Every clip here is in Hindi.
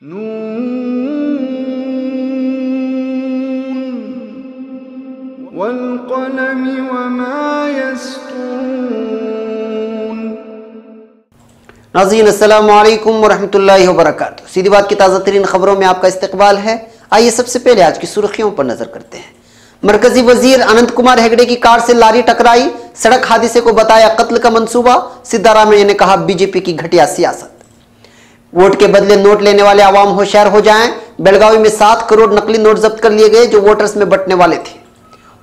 नून वल्क़लमि वमा यस्तुरून। नाज़रीन अस्सलामु अलैकुम वरहमतुल्लाहि वबरकातुहू। सीधी बात की ताज़ा तरीन खबरों में आपका इस्तकबाल है। आइए सबसे पहले आज की सुर्खियों पर नजर करते हैं। मरकजी वजीर अनंत कुमार हेगड़े की कार से लारी टकराई, सड़क हादसे को बताया कत्ल का मंसूबा। सिद्धारामैया ने कहा बीजेपी की घटिया सियासत। वोट के बदले नोट लेने वाले आवाम होशियार हो जाएं। बेलगावी में 7 करोड़ नकली नोट जब्त कर लिए गए जो वोटर्स में बंटने वाले थे।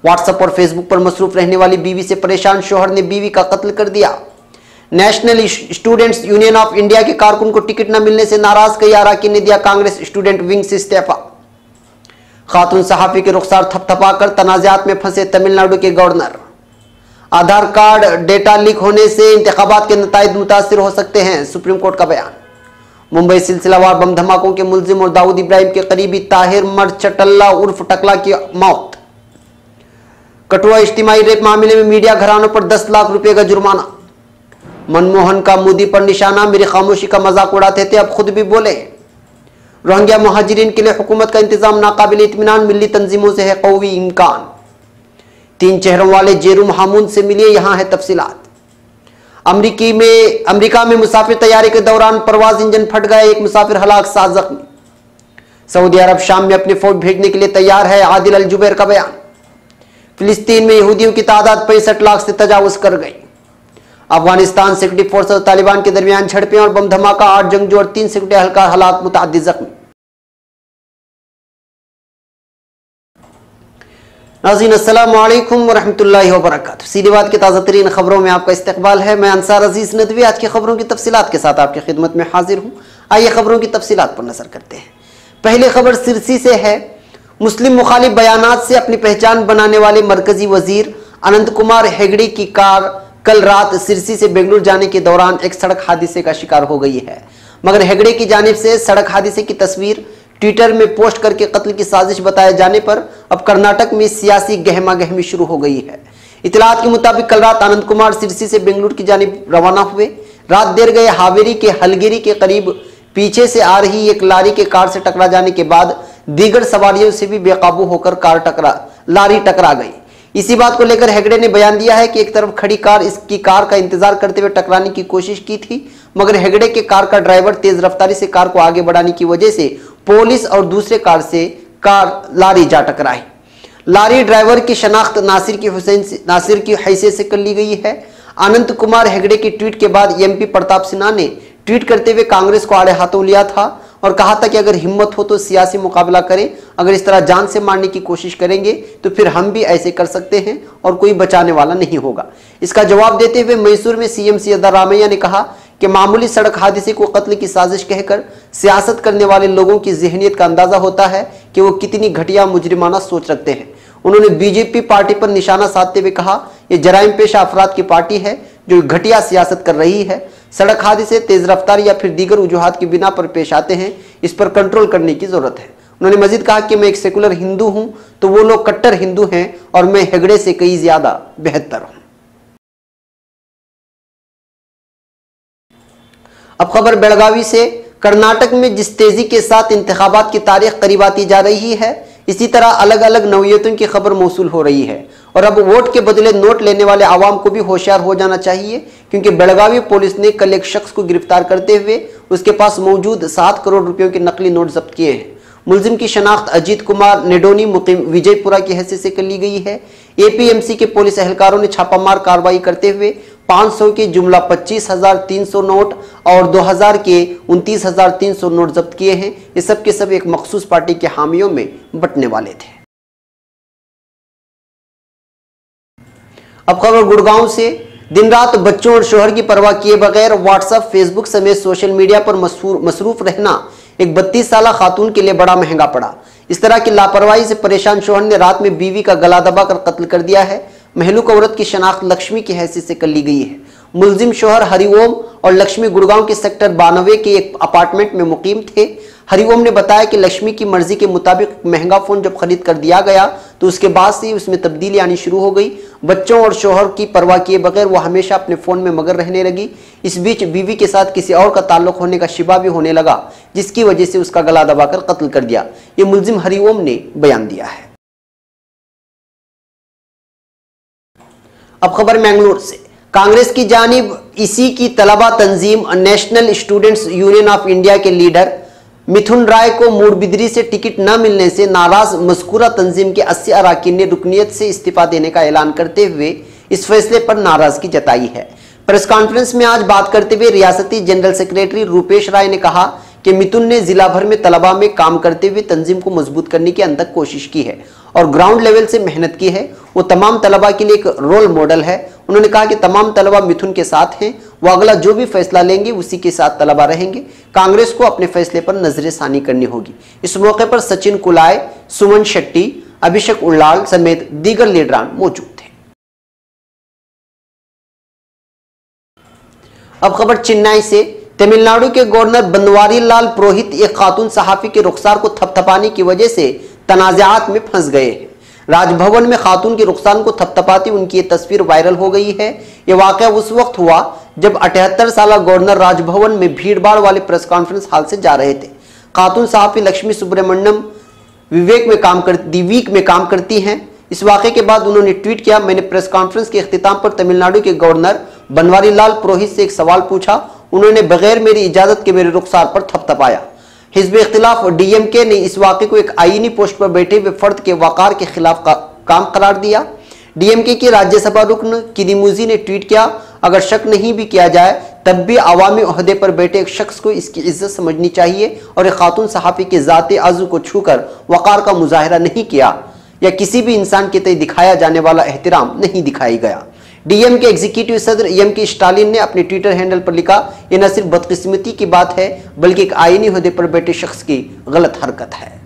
व्हाट्सएप और फेसबुक पर मसरूफ रहने वाली बीवी से परेशान शोहर ने बीवी का कत्ल कर दिया। National Students Union of India के कारकुन को टिकट न मिलने से नाराज कई अरकान ने दिया कांग्रेस स्टूडेंट विंग से इस्तीफा। खातून सहाफी के रुखसार थपथपाकर तनाज़ात में फंसे तमिलनाडु के गवर्नर। आधार कार्ड डेटा लीक होने से इंतखाबात के नताइज मुतासिर हो सकते हैं, सुप्रीम कोर्ट का बयान। मुंबई सिलसिलावार बम धमाकों के मुलजिम और दाऊद इब्राहिम के करीबी ताहिर मरचटल्ला उर्फ टकला की मौत। कठुआ इज्तिमाई रेप मामले में मीडिया घरानों पर 10 लाख रुपए का जुर्माना। मनमोहन का मोदी पर निशाना, मेरी खामोशी का मजाक उड़ाते थे, अब खुद भी बोले। रोहिंग्या मुहाजिरीन के लिए हुकूमत का इंतजाम नाकाबिल इत्मीनान, मिली तंजीमों से है कौवी इम्कान। 3 चेहरों वाले जेरूम हामून से मिलिए, यहां है तफसीलात। अमेरिका में मुसाफिर तैयारी के दौरान परवाज इंजन फट गए, 1 मुसाफिर हलाक, 7 जख्मी। सऊदी अरब शाम में अपनी फौज भेजने के लिए तैयार है, आदिल अल जुबैर का बयान। फिलिस्तीन में यहूदियों की तादाद 65 लाख से तजावुज कर गई। अफगानिस्तान सिक्योरिटी फोर्स और तालिबान के दरमियान झड़पें और बम धमाका, 8 जंगजू और 3 सिक्योरिटी एहलकार हलाक, मुतअद्दिद जख्मी। नाज़रीन अस्सलामु अलैकुम वरहमतुल्लाहि वबरकातुहू। सीधी बात की ताज़ा तरीन खबरों में आपका इस्तकबाल है। मैं अंसार अजीज नदवी आज की खबरों की तफसीलात के साथ आपकी खिदमत में हाजिर हूँ। आइए खबरों की तफसीलात पर नजर करते हैं। पहली खबर सिरसी से है। मुस्लिम मुखालिफ बयानात से अपनी पहचान बनाने वाले मरकजी वजीर अनंत कुमार हेगड़े की कार कल रात सिरसी से बेंगलुरु जाने के दौरान एक सड़क हादसे का शिकार हो गई है, मगर हेगड़े की जानिब से सड़क हादसे की तस्वीर ट्विटर में पोस्ट करके कत्ल की साजिश बताए जाने पर अब कर्नाटक में सियासी गहमा गहमी शुरू हो गई है। इतलात के मुताबिक कल रात आनंद कुमार सिरसी से बेंगलुरु की जानिब रवाना हुए। रात देर गए हावेरी के हलगिरी के करीब पीछे से आ रही एक लारी के कार से टकरा जाने के बाद दीगर सवारियों से भी बेकाबू होकर लारी टकरा गई। इसी बात को लेकर हेगड़े ने बयान दिया है कि एक तरफ खड़ी कार इसकी कार का इंतजार करते हुए टकराने की कोशिश की थी, मगर हेगड़े के कार का ड्राइवर तेज रफ्तारी से कार को आगे बढ़ाने की वजह से पुलिस और दूसरे कार से लारी जा टकराई। लारी ड्राइवर की शनाख्त नासिर की हैसियत से कर ली गई है। अनंत कुमार हेगड़े की ट्वीट के बाद एमपी प्रताप सिन्हा ने ट्वीट करते हुए कांग्रेस को आड़े हाथों लिया था और कहा था कि अगर हिम्मत हो तो सियासी मुकाबला करें, अगर इस तरह जान से मारने की कोशिश करेंगे तो फिर हम भी ऐसे कर सकते हैं और कोई बचाने वाला नहीं होगा। इसका जवाब देते हुए मैसूर में सीएम सिद्धारामैया ने कहा कि मामूली सड़क हादसे को कत्ल की साजिश कहकर सियासत करने वाले लोगों की ज़हनियत का अंदाजा होता है कि वो कितनी घटिया मुजरिमाना सोच रखते हैं। उन्होंने बीजेपी पार्टी पर निशाना साधते हुए कहा, यह जराइम पेशा अफराद की पार्टी है जो घटिया सियासत कर रही है। सड़क हादसे तेज रफ्तार या फिर दीगर वजूहात की बिना पर पेश आते हैं, इस पर कंट्रोल करने की जरूरत है। उन्होंने मजीद कहा कि मैं एक सेकुलर हिंदू हूं तो वो लोग कट्टर हिंदू हैं और मैं हेगड़े से कई ज्यादा बेहतर हूं। अब खबर बेलगावी से। कर्नाटक में जिस तेजी के साथ इंतखाबात की तारीख करीब आती जा रही है, इसी तरह अलग अलग नौयतों की खबर मौसूल हो रही है और अब वोट के बदले नोट लेने वाले आवाम को भी होशियार हो जाना चाहिए, क्योंकि बेलगावी पुलिस ने कल एक शख्स को गिरफ्तार करते हुए उसके पास मौजूद 7 करोड़ रुपयों के नकली नोट जब्त किए हैं। मुलजिम की शनाख्त अजीत कुमार नेडोनी मुकीम विजयपुरा की हैसियत से कर ली गई है। एपीएमसी के पुलिस एहलकारों ने छापामार कार्रवाई करते हुए 500 के जुमला 25,300 नोट और 2000 के 29,300 नोट जब्त किए हैं। ये सब के सब एक मखसूस पार्टी के हामियों में बंटने वाले थे। अब खबर गुड़गांव से। दिन रात बच्चों और शोहर की परवाह किए बगैर व्हाट्सएप, फेसबुक समेत सोशल मीडिया पर मसरूफ रहना एक 32 साल खातून के लिए बड़ा महंगा पड़ा। इस तरह की लापरवाही से परेशान शोहर ने रात में बीवी का गला दबाकर कत्ल कर दिया है। महलूक औरत की शनाख्त लक्ष्मी की हैसियत से कर ली गई है। मुलजिम शोहर हरिओम और लक्ष्मी गुड़गांव के सेक्टर 92 के एक अपार्टमेंट में मुकीम थे। हरिओम ने बताया कि लक्ष्मी की मर्जी के मुताबिक महंगा फोन जब खरीद कर दिया गया तो उसके बाद से उसमें तब्दीली आनी शुरू हो गई। बच्चों और शोहर की परवाह किए बगैर वो हमेशा अपने फोन में मगन रहने लगी। इस बीच बीवी के साथ किसी और का ताल्लुक होने का शिबा भी होने लगा, जिसकी वजह से उसका गला दबाकर कत्ल कर दिया। ये मुल्जिम हरिओम ने बयान दिया है। अब खबर मैंगलोर से। कांग्रेस की जानिब इसी की तलबा तंजीम National Students Union of India के लीडर मिथुन राय को मूडबिदरी से टिकट न मिलने से नाराज मज़कूरा तंजीम के 80 अरकान ने रुकनीत से इस्तीफा देने का ऐलान करते हुए इस फैसले पर नाराजगी जताई है। प्रेस कॉन्फ्रेंस में आज बात करते हुए रियासती जनरल सेक्रेटरी रूपेश राय ने कहा कि मिथुन ने जिला भर में तलबा में काम करते हुए तंजीम को मजबूत करने की अनथक कोशिश की है और ग्राउंड लेवल से मेहनत की है। वो तमाम तलबा के लिए एक रोल मॉडल है। उन्होंने कहा कि तमाम तलबा मिथुन के साथ हैं, वो अगला जो भी फैसला लेंगे उसी के साथ तलबा रहेंगे। कांग्रेस को अपने फैसले पर नजरसानी करनी होगी। इस मौके पर सचिन कुलाय, सुमन शेट्टी, अभिषेक उल्लाल समेत दीगर लीडरान मौजूद थे। अब खबर चेन्नई से। तमिलनाडु के गवर्नर बनवारी लाल पुरोहित एक खातून सहाफी के रुखसार को थपथपाने की वजह से तनाज़ात में फंस गए हैं। राजभवन में खातून के रुखसार को थपथपाती उनकी ये तस्वीर वायरल हो गई है। यह वाकया उस वक्त हुआ जब 78 साल गवर्नर राजभवन में भीड़भाड़ वाले प्रेस कॉन्फ्रेंस हॉल से जा रहे थे। खातून सहाफी लक्ष्मी सुब्रमण्यम दिवीक में काम करती हैं। इस वाक़े के बाद उन्होंने ट्वीट किया, मैंने प्रेस कॉन्फ्रेंस के अख्तिताम पर तमिलनाडु के गवर्नर बनवारी लाल पुरोहित से एक सवाल पूछा। उन्होंने बगैर मेरी इजाजत के मेरे रुखसार पर थपथपाया। हिज़्ब इख्तिलाफ डीएमके ने इस वाक़े को एक आईनी पोस्ट पर बैठे हुए फर्द के वक़ार के खिलाफ काम करार दिया। डीएमके के राज्यसभा रुकन किनिमुजी ने ट्वीट किया, अगर शक नहीं भी किया जाए तब भी अवामी ओहदे पर बैठे एक शख्स को इसकी इज्जत समझनी चाहिए और एक खातून सहाफ़ी के ज़ाती आज़ू को छूकर वक़ार का मुजाहरा नहीं किया या किसी भी इंसान के तय दिखाया जाने वाला एहतराम नहीं दिखाई गया। डीएम के एग्जीक्यूटिव सदर एम.के. स्टालिन ने अपने ट्विटर हैंडल पर लिखा, यह न सिर्फ बदकिस्मती की बात है बल्कि एक आईनी ओहदे पर बैठे शख्स की गलत हरकत है।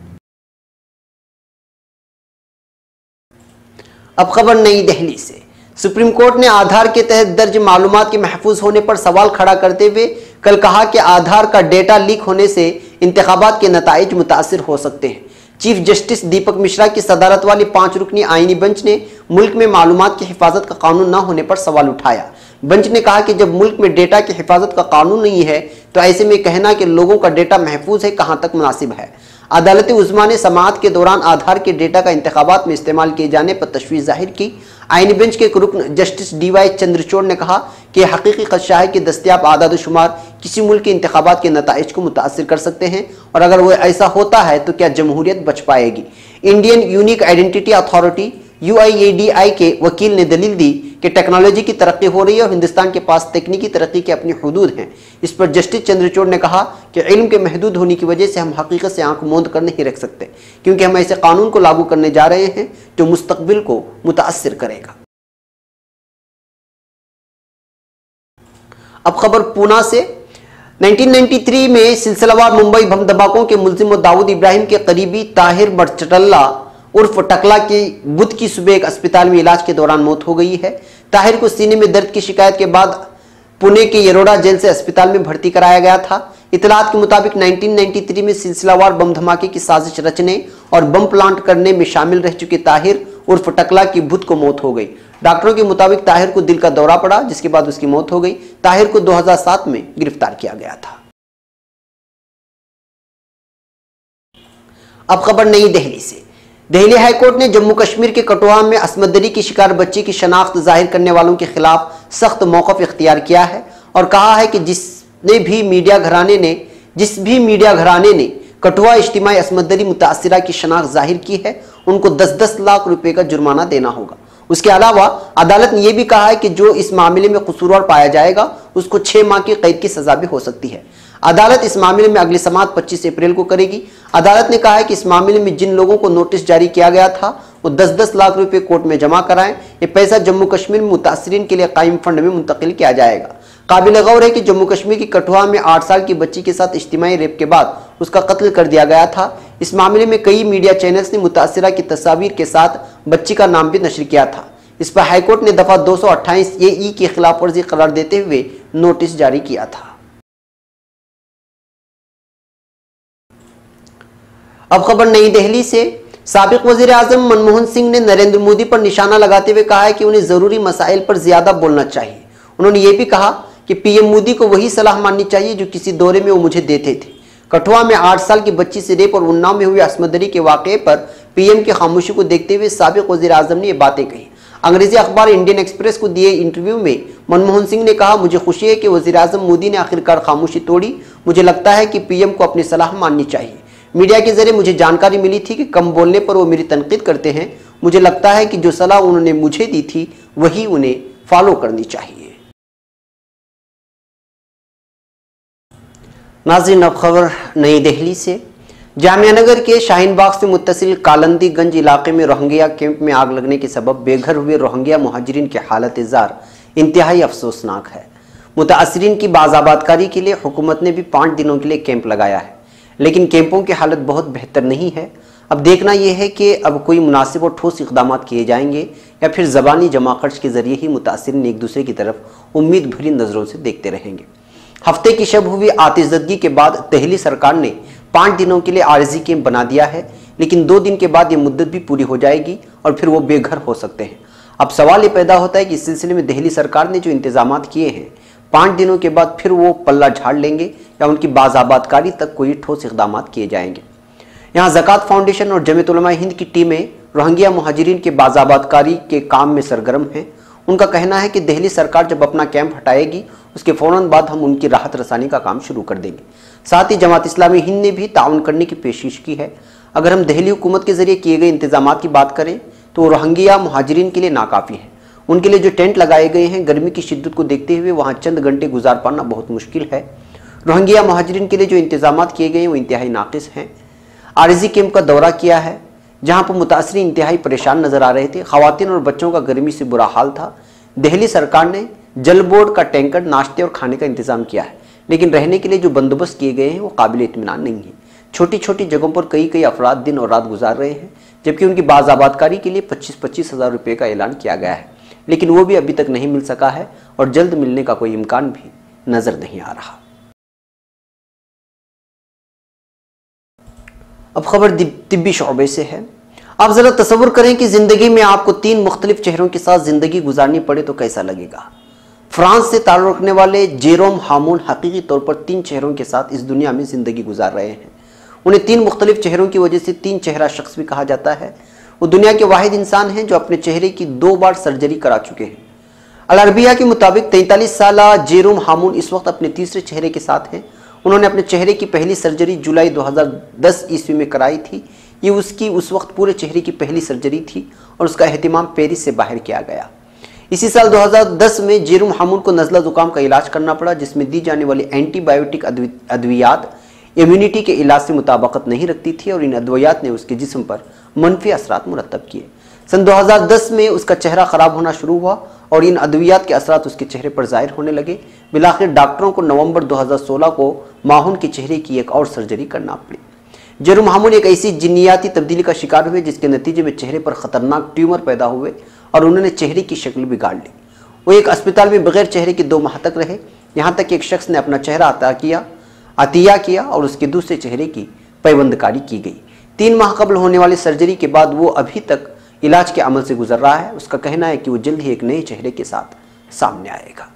अब खबर नई दिल्ली से। सुप्रीम कोर्ट ने आधार के तहत दर्ज मालूमात के महफूज होने पर सवाल खड़ा करते हुए कल कहा कि आधार का डेटा लीक होने से इंतखाबात के नताइज मुतासिर हो सकते हैं। चीफ जस्टिस दीपक मिश्रा की सदारत वाली 5 रुकनी आईनी बेंच ने मुल्क में मालूमात की हिफाजत का कानून न होने पर सवाल उठाया। बेंच ने कहा कि जब मुल्क में डेटा की हिफाजत का कानून नहीं है तो ऐसे में कहना कि लोगों का डेटा महफूज है कहां तक मुनासिब है। अदालत उज़्मा ने समाअत के दौरान आधार के डेटा का इंतखाबात में इस्तेमाल किए जाने पर तशवीश जाहिर की। आईनी बेंच के एक रुकन जस्टिस डी.वाई. चंद्रचूड़ ने कहा कि हकीकी खदशा है कि दस्तियाब आदाद शुमार किसी मुल्क के इंतखाबात के नताइज को मुतासिर कर सकते हैं और अगर वो ऐसा होता है तो क्या जमहूरियत बच पाएगी। Indian unique identity authority UIADI के वकील ने दलील दी कि टेक्नोलॉजी की तरक्की हो रही है और हिंदुस्तान के पास तकनीकी तरक्की के अपनी हुदूद हैं। इस पर जस्टिस चंद्रचूड़ ने कहा कि इल्म के महदूद होने की वजह से हम हकीकत से आंख मूंद कर नहीं रख सकते, क्योंकि हम ऐसे कानून को लागू करने जा रहे हैं जो मुस्तकबिल को मुतासिर करेगा। अब खबर पूना से। 1993 में सिलसिलावार मुंबई बम धमाकों के मुल्जिम दाऊद इब्राहिम के करीबी ताहिर मर्चटल्ला उर्फ टकला की बुध की सुबह एक अस्पताल में इलाज के दौरान मौत हो गई है। ताहिर को सीने में दर्द की शिकायत के बाद पुणे के येरोडा जेल से अस्पताल में भर्ती कराया गया था। इतलात के मुताबिक 1993 में सिलसिलावार बम धमाके की साजिश रचने और बम प्लांट करने में शामिल रह चुके ताहिर उर्फ टकला की बुध को मौत हो गई। डॉक्टरों के मुताबिक ताहिर को दिल का दौरा पड़ा, जिसके बाद उसकी मौत हो गई। ताहिर को 2007 में गिरफ्तार किया गया था। अब खबर नई दिल्ली से। दिल्ली हाईकोर्ट ने जम्मू कश्मीर के कठुआ में असमत दरी की शिकार बच्ची की शनाख्त जाहिर करने वालों के खिलाफ सख्त मौक़िफ़ इख्तियार किया है और कहा है कि जिस भी मीडिया घराने ने कठुआ इज्तिमाई असमत दरी मुतासिरा की शनाख्त जाहिर की है उनको 10-10 लाख रुपए का जुर्माना देना होगा। उसके अलावा अदालत ने यह भी कहा है कि जो इस मामले में कसूरवार पाया जाएगा उसको 6 माह की कैद की सजा भी हो सकती है। अदालत इस मामले में अगली समाअत 25 अप्रैल को करेगी। अदालत ने कहा है कि इस मामले में जिन लोगों को नोटिस जारी किया गया था वो 10-10 लाख रुपए कोर्ट में जमा कराएं। ये पैसा जम्मू कश्मीर में मुतासिरीन के लिए कायम फंड में मुंतकिल किया जाएगा। काबिल गौर है कि जम्मू कश्मीर की कठुआ में 8 साल की बच्ची के साथ इज्तिमाई रेप के बाद उसका कत्ल कर दिया गया था। इस मामले में कई मीडिया चैनल्स ने मुतासिरा की तस्वीर के साथ बच्ची का नाम भी नशर किया था। इस पर हाईकोर्ट ने दफा 228 AE की खिलाफ वर्जी करार देते हुए नोटिस जारी किया था। अब खबर नई दिल्ली से। साबिक वजीर आजम मनमोहन सिंह ने नरेंद्र मोदी पर निशाना लगाते हुए कहा है कि उन्हें जरूरी मसाइल पर ज्यादा बोलना चाहिए। उन्होंने ये भी कहा कि पीएम मोदी को वही सलाह माननी चाहिए जो किसी दौरे में वो मुझे देते थे। कठुआ में 8 साल की बच्ची से रेप और उन्नाव में हुई असमदरी के वाकये पर पीएम की खामोशी को देखते हुए साबिक वजीर आजम ने ये बातें कही। अंग्रेजी अखबार इंडियन एक्सप्रेस को दिए इंटरव्यू में मनमोहन सिंह ने कहा, मुझे खुशी है कि वजीर आजम मोदी ने आखिरकार खामोशी तोड़ी। मुझे लगता है कि पीएम को अपनी सलाह माननी चाहिए। मीडिया के जरिए मुझे जानकारी मिली थी कि कम बोलने पर वो मेरी तनकीद करते हैं। मुझे लगता है कि जो सलाह उन्होंने मुझे दी थी वही उन्हें फॉलो करनी चाहिए। नाज़रीन, अब खबर नई दिल्ली से। जामिया नगर के शाहीन बाग से मुत्तसिल कालंदीगंज इलाके में रोहिंग्या कैंप में आग लगने के सबब बेघर हुए रोहिंग्या मुहाजिरीन की हालत जार इंतहाई अफसोसनाक है। मुतासरीन की बाज़ाबादकारी के लिए हुकूमत ने भी 5 दिनों के लिए कैंप लगाया है, लेकिन कैंपों की हालत बहुत बेहतर नहीं है। अब देखना यह है कि अब कोई मुनासिब और ठोस इक़दाम किए जाएंगे या फिर ज़बानी जमा खर्च के जरिए ही मुतासरीन एक दूसरे की तरफ उम्मीद भरी नज़रों से देखते रहेंगे। हफ्ते की शब हुई आतिशदगी के बाद दिल्ली सरकार ने 5 दिनों के लिए आरजी कैंप बना दिया है, लेकिन 2 दिन के बाद ये मुद्दत भी पूरी हो जाएगी और फिर वो बेघर हो सकते हैं। अब सवाल ये पैदा होता है कि इस सिलसिले में दिल्ली सरकार ने जो इंतजाम किए हैं 5 दिनों के बाद फिर वो पल्ला झाड़ लेंगे या उनकी बाज़ाबादकारी तक कोई ठोस इक़दाम किए जाएंगे। यहाँ ज़कात फाउंडेशन और जमीयत उलमा हिंद की टीमें रोहिंग्या मुहाजिरीन के बाज़ाबादकारी के काम में सरगर्म हैं। उनका कहना है कि दिल्ली सरकार जब अपना कैंप हटाएगी उसके फ़ौरन बाद हम उनकी राहत रसानी का काम शुरू कर देंगे। साथ ही जमात इस्लामी हिंद ने भी ताउन करने की पेशकश की है। अगर हम दिल्ली हुकूमत के जरिए किए गए इंतजाम की बात करें तो रोहिंग्या मुहाजिरीन के लिए नाकाफ़ी है। उनके लिए जो टेंट लगाए गए हैं, गर्मी की शिद्दत को देखते हुए वहाँ चंद घंटे गुजार पाना बहुत मुश्किल है। रोहिंग्या मुहाजिरीन के लिए जो इंतजाम किए गए हैं वो इंतहाई नाकिस हैं। आरजी कैंप का दौरा किया है, जहाँ पर मुतासरीन इंतहाई परेशान नजर आ रहे थे। खवातीन और बच्चों का गर्मी से बुरा हाल था। दिल्ली सरकार ने जल बोर्ड का टैंकर, नाश्ते और खाने का इंतजाम किया है, लेकिन रहने के लिए जो बंदोबस्त किए गए हैं वो काबिल इत्मीनान नहीं है। छोटी छोटी जगहों पर कई अफराद दिन और रात गुजार रहे हैं, जबकि उनकी बाज़ाबादकारी के लिए 25-25 हज़ार रुपये का ऐलान किया गया है, लेकिन वो भी अभी तक नहीं मिल सका है और जल्द मिलने का कोई इम्कान भी नजर नहीं आ रहा। अब खबर तिब्बी शोबे से है। आप जरा तसव्वुर करें कि जिंदगी में आपको 3 मुख्तलिफ चेहरों के साथ जिंदगी गुजारनी पड़े तो कैसा लगेगा। फ्रांस से ताल्लुक़ रखने वाले जेरोम हामून हकीकी तौर पर 3 चेहरों के साथ इस दुनिया में जिंदगी गुजार रहे हैं। उन्हें 3 मुख्तलिफ चेहरों की वजह से 3 चेहरा शख्स भी कहा जाता है। वो दुनिया के वाहिद इंसान हैं जो अपने चेहरे की 2 बार सर्जरी करा चुके हैं। अल अरबिया के मुताबिक 43 साला जेरोम हामून इस वक्त अपने तीसरे चेहरे के साथ हैं। उन्होंने अपने चेहरे की पहली सर्जरी जुलाई 2010 ईस्वी में कराई थी। ये उसकी उस वक्त पूरे चेहरे की पहली सर्जरी थी और उसका एहतिमाम पेरिस से बाहर किया गया। इसी साल 2010 में जेरोम हामून को नज़ला ज़ुकाम का इलाज करना पड़ा, जिसमें दी जाने वाली एंटीबायोटिक अद्वियात इम्यूनिटी के इलाज से मुताबकत नहीं रखती थी और इन अद्वियात ने उसके जिस्म पर मनफी असरात मुरतब किए। सन 2010 में उसका चेहरा ख़राब होना शुरू हुआ और इन अद्वियात के असरात उसके चेहरे पर ज़ाहिर होने लगे। बिलाखिर डॉक्टरों को नवंबर 2016 को माहून के चेहरे की एक और सर्जरी करना पड़ी। जेरोम हामून एक ऐसी जिन्नियाती तब्दीली का शिकार हुए जिसके नतीजे में चेहरे पर ख़तरनाक ट्यूमर पैदा हुए और उन्होंने चेहरे की शक्ल बिगाड़ ली। वो एक अस्पताल में बगैर चेहरे के 2 माह तक रहे, यहाँ तक कि एक शख्स ने अपना चेहरा अतिया किया और उसके दूसरे चेहरे की पैबंदकारी की गई। 3 माह कबल होने वाली सर्जरी के बाद वो अभी तक इलाज के अमल से गुजर रहा है। उसका कहना है कि वो जल्द ही एक नए चेहरे के साथ सामने आएगा।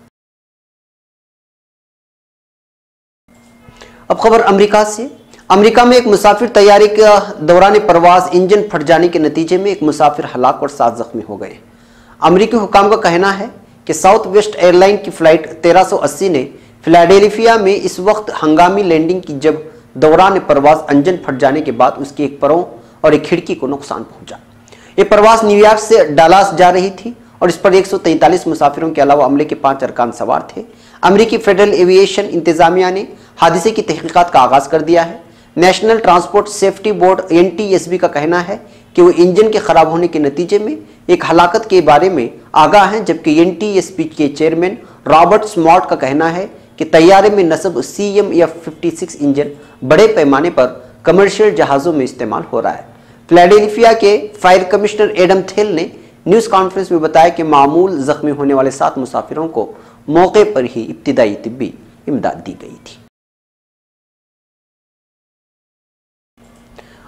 अब खबर अमेरिका से। अमेरिका में एक मुसाफिर तैयारी के दौरान परवाज इंजन फट जाने के नतीजे में एक मुसाफिर हलाक और 7 जख्मी हो गए। अमेरिकी हुकाम का कहना है कि साउथ वेस्ट एयरलाइन की फ्लाइट 1380 ने फिलाडेल्फिया में इस वक्त हंगामी लैंडिंग की जब दौरान परवाज इंजन फट जाने के बाद उसकी एक परों और एक खिड़की को नुकसान पहुंचा। ये परवाज न्यूयॉर्क से डलास जा रही थी और इस पर 143 मुसाफिरों के अलावा अमले के 5 अरकान सवार थे। अमेरिकी फेडरल एविएशन इंतजामिया ने हादसे की तहकीकात का आगाज कर दिया है। National transport safety board NTSB का कहना है कि वो इंजन के खराब होने के नतीजे में एक हलाकत के बारे में आगाह हैं, जबकि NTSB के चेयरमैन रॉबर्ट स्मार्ट का कहना है कि तैयारे में नस्ब CMF-56 इंजन बड़े पैमाने पर कमर्शियल जहाज़ों में इस्तेमाल हो रहा है। फिलाडेल्फिया के फायर कमिश्नर एडम थेल ने न्यूज़ कॉन्फ्रेंस में बताया कि मामूल जख्मी होने वाले 7 मुसाफिरों को मौके पर ही इब्तिदाई तिब्बी इमदाद दी गई थी।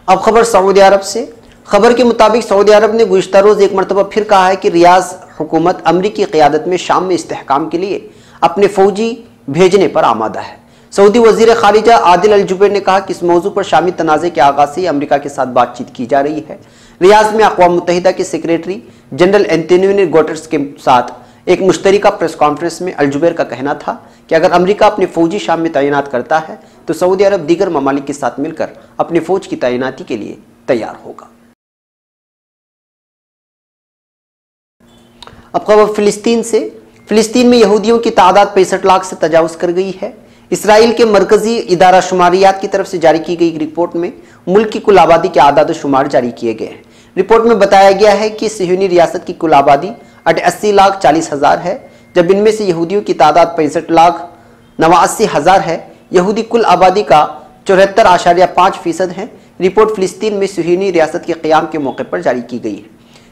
अब खबर सऊदी अरब से। खबर के मुताबिक सऊदी अरब ने गुज़िश्ता रोज एक मरतबा फिर कहा है कि रियाज हुकूमत अमरीकी क़यादत में शाम में इस्तेहकाम के लिए अपने फौजी भेजने पर आमादा है। सऊदी वजीर खारिजा आदिल अल जुबैर ने कहा कि इस मौजू पर शामी तनाज़े के आगाज से अमरीका के साथ बातचीत की जा रही है। रियाज में अक़वाम मुत्तहिदा के सेक्रेटरी जनरल एंटोनियो गुटेरेस के साथ एक मुश्तरका प्रेस कॉन्फ्रेंस में अल जुबैर का कहना था कि अगर अमरीका अपने फौजी शाम में तैनात करता है तो सऊदी अरब दीगर ममालिक के साथ मिलकर अपने फौज की तैनाती के लिए तैयार होगा। अब खबर फिलिस्तीन से। फिलिस्तीन में यहूदियों की तादाद 65 लाख से तजावुज़ कर गई है। इसराइल के मरकजी इदारा शुमारियात की तरफ से जारी की गई रिपोर्ट में मुल्क की कुल आबादी के आदाद शुमार जारी किए गए हैं। रिपोर्ट में बताया गया है कि सिहूनी रियासत की कुल आबादी 88,40,000 है, जब इनमें से यहूदियों की तादाद 65,89,000 है। यहूदी कुल आबादी का 74.5% है। रिपोर्ट फिलिस्तीन में सिहूनी रियासत के क़याम के मौके पर जारी की गई है।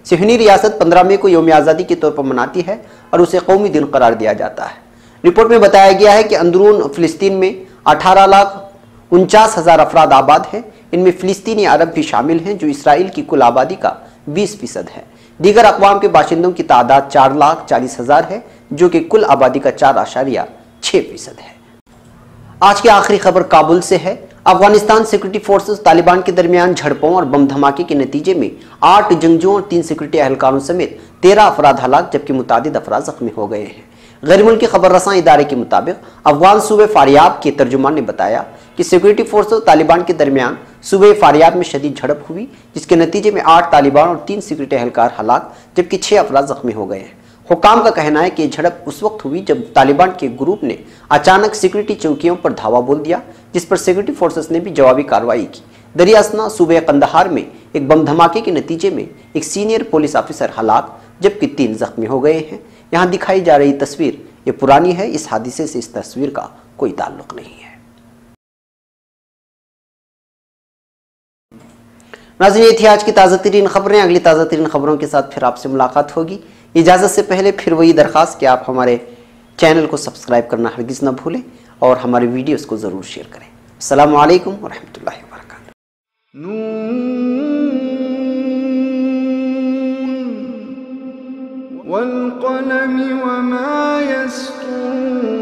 सिहूनी रियासत 15 मई को यौम आज़ादी के तौर पर मनाती है और उसे कौमी दिन करार दिया जाता है। रिपोर्ट में बताया गया है कि अंदरून फिलिस्तीन में 18,49,000 अफराद आबाद हैं। इनमें फिलिस्तीनी अरब भी शामिल हैं जो इसराइल की कुल आबादी का 20% है। दीगर अक़वाम के बाशिंदों की तादाद 4,40,000 है जो कि कुल आबादी का 4.6% है। आज की आखिरी खबर काबुल से है। अफगानिस्तान सिक्योरिटी फोर्सेस तालिबान के दरमियान झड़पों और बम धमाके के नतीजे में 8 जंगजुओं और 3 सिक्योरिटी एहलकारों समेत 13 अफराद हलाक जबकि मुतादिद अफराद जख्मी हो गए हैं। गैर मुल्की खबर रसां इदारे के मुताबिक अफगान सूबे फारियाब के तर्जुमान ने बताया कि सिक्योरिटी फोर्स और तालिबान के दरमियान सूबे फारियाब में शदीद झड़प हुई जिसके नतीजे में 8 तालिबान और 3 सिक्योरिटी एहलकार हलाक जबकि 6 अफराद जख्मी हो गए हैं। हुकाम का कहना है कि झड़प उस वक्त हुई जब तालिबान के ग्रुप ने अचानक सिक्योरिटी चौकियों पर धावा बोल दिया, जिस पर सिक्योरिटी फोर्सेस ने भी जवाबी कार्रवाई की। दरियासना सूबे कंदहार में एक बम धमाके के नतीजे में एक सीनियर पुलिस ऑफिसर हलाक जबकि 3 जख्मी हो गए हैं। यहाँ दिखाई जा रही तस्वीर ये पुरानी है, इस हादसे से इस तस्वीर का कोई ताल्लुक नहीं है। नाज़रीन, ये थी आज की ताज़ा तरीन खबरें। अगली ताज़ा तरीन खबरों के साथ फिर आपसे मुलाकात होगी। इजाज़त से पहले फिर वही दरख्वास्त कि आप हमारे चैनल को सब्सक्राइब करना हरगिज़ ना भूलें और हमारे वीडियोस को ज़रूर शेयर करें। अस्सलामु अलैकुम व रहमतुल्लाहि व बरकातुहू। वल क़लमि वमा यस्तूरून।